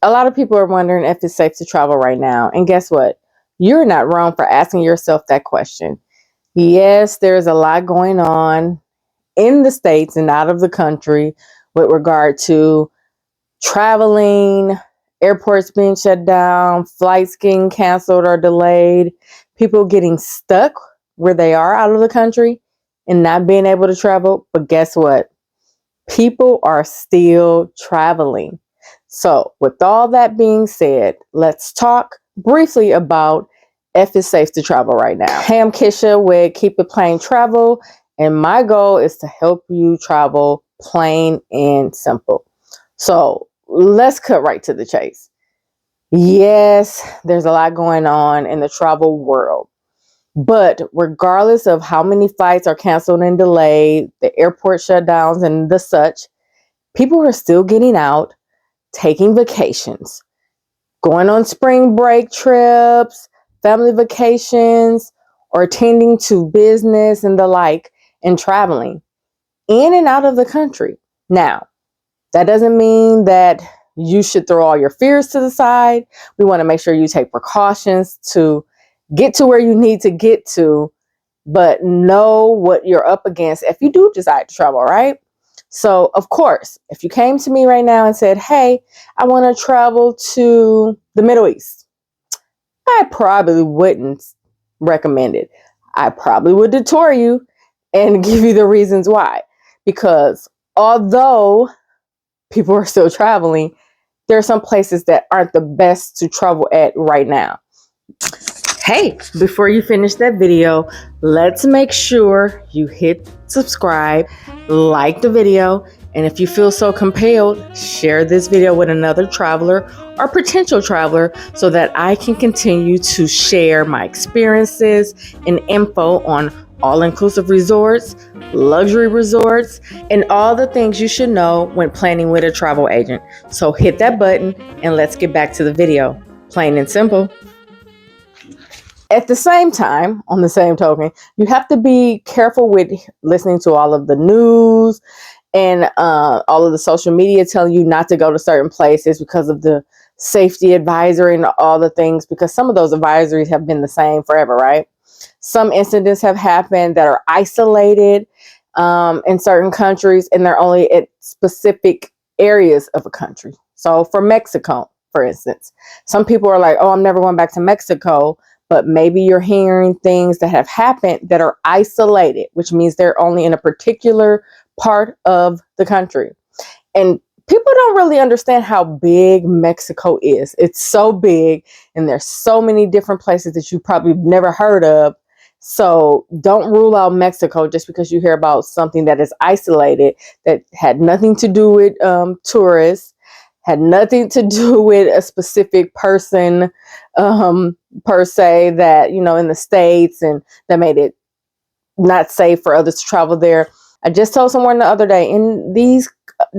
A lot of people are wondering if it's safe to travel right now. And guess what? You're not wrong for asking yourself that question. Yes, there's a lot going on in the States and out of the country with regard to traveling, airports being shut down, flights getting canceled or delayed, people getting stuck where they are out of the country and not being able to travel. But guess what? People are still traveling. So, with all that being said, let's talk briefly about if it's safe to travel right now. Hey, I'm Kisha with Keep It Plain Travel, and my goal is to help you travel plain and simple. So, let's cut right to the chase. Yes, there's a lot going on in the travel world. But regardless of how many flights are canceled and delayed, the airport shutdowns and the such, people are still getting out, taking vacations, going on spring break trips, family vacations, or attending to business and the like, and traveling in and out of the country. Now, that doesn't mean that you should throw all your fears to the side. We want to make sure you take precautions to get to where you need to get to, but know what you're up against if you do decide to travel, right? So, of course, if you came to me right now and said, hey, I want to travel to the Middle East, I probably wouldn't recommend it. I probably would detour you and give you the reasons why. Because although people are still traveling, there are some places that aren't the best to travel at right now. Hey, before you finish that video, let's make sure you hit subscribe, like the video, and if you feel so compelled, share this video with another traveler or potential traveler so that I can continue to share my experiences and info on all-inclusive resorts, luxury resorts, and all the things you should know when planning with a travel agent. So hit that button and let's get back to the video. Plain and simple. At the same time, on the same token, you have to be careful with listening to all of the news and all of the social media telling you not to go to certain places because of the safety advisory and all the things, because some of those advisories have been the same forever, right? Some incidents have happened that are isolated in certain countries, and they're only at specific areas of a country. So for Mexico, for instance, some people are like, oh, I'm never going back to Mexico. But maybe you're hearing things that have happened that are isolated, which means they're only in a particular part of the country. And people don't really understand how big Mexico is. It's so big, and there's so many different places that you probably never heard of. So don't rule out Mexico just because you hear about something that is isolated, that had nothing to do with tourists, had nothing to do with a specific person per se, that, you know, in the States, and that made it not safe for others to travel there. I just told someone the other day, in these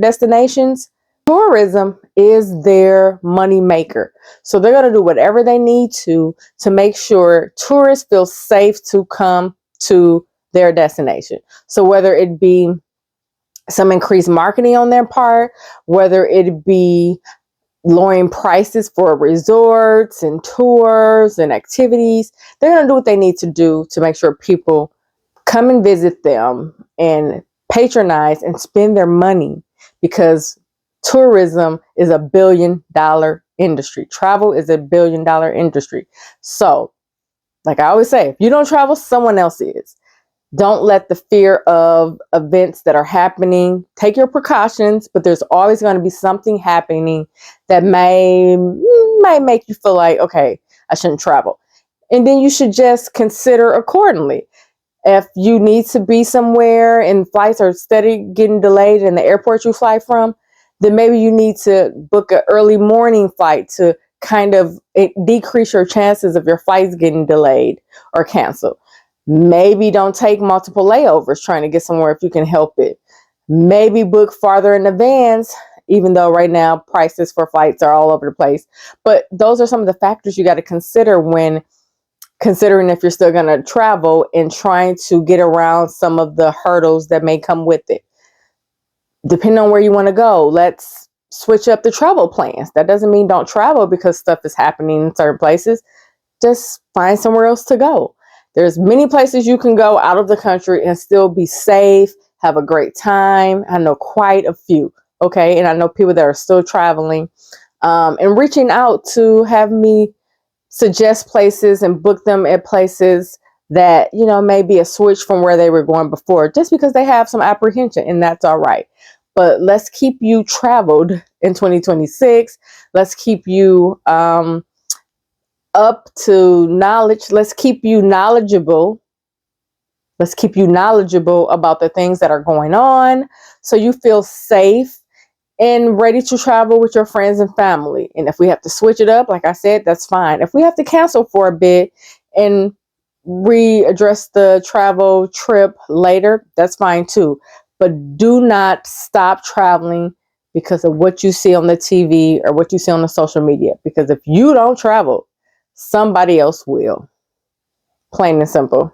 destinations, tourism is their money maker. So they're going to do whatever they need to make sure tourists feel safe to come to their destination. So whether it be some increased marketing on their part, whether it be lowering prices for resorts and tours and activities, they're going to do what they need to do to make sure people come and visit them and patronize and spend their money, because tourism is $1 billion industry. Travel is $1 billion industry. So, like I always say, if you don't travel, someone else is. Don't let the fear of events that are happening, take your precautions, but there's always going to be something happening that may make you feel like, okay, I shouldn't travel. And then you should just consider accordingly. If you need to be somewhere and flights are steady getting delayed in the airport you fly from, then maybe you need to book an early morning flight to kind of decrease your chances of your flights getting delayed or canceled. Maybe don't take multiple layovers trying to get somewhere if you can help it. Maybe book farther in advance, even though right now prices for flights are all over the place. But those are some of the factors you got to consider when considering if you're still going to travel and trying to get around some of the hurdles that may come with it. Depending on where you want to go, let's switch up the travel plans. That doesn't mean don't travel because stuff is happening in certain places. Just find somewhere else to go. There's many places you can go out of the country and still be safe, have a great time. I know quite a few, okay? And I know people that are still traveling and reaching out to have me suggest places and book them at places that, you know, may be a switch from where they were going before, just because they have some apprehension, and that's all right. But let's keep you traveled in 2026. Let's keep you up to knowledge. Let's keep you knowledgeable. Let's keep you knowledgeable about the things that are going on so you feel safe and ready to travel with your friends and family. And if we have to switch it up, like I said, that's fine. If we have to cancel for a bit and readdress the travel trip later, that's fine too. But do not stop traveling because of what you see on the TV or what you see on the social media. Because if you don't travel, somebody else will. Plain and simple.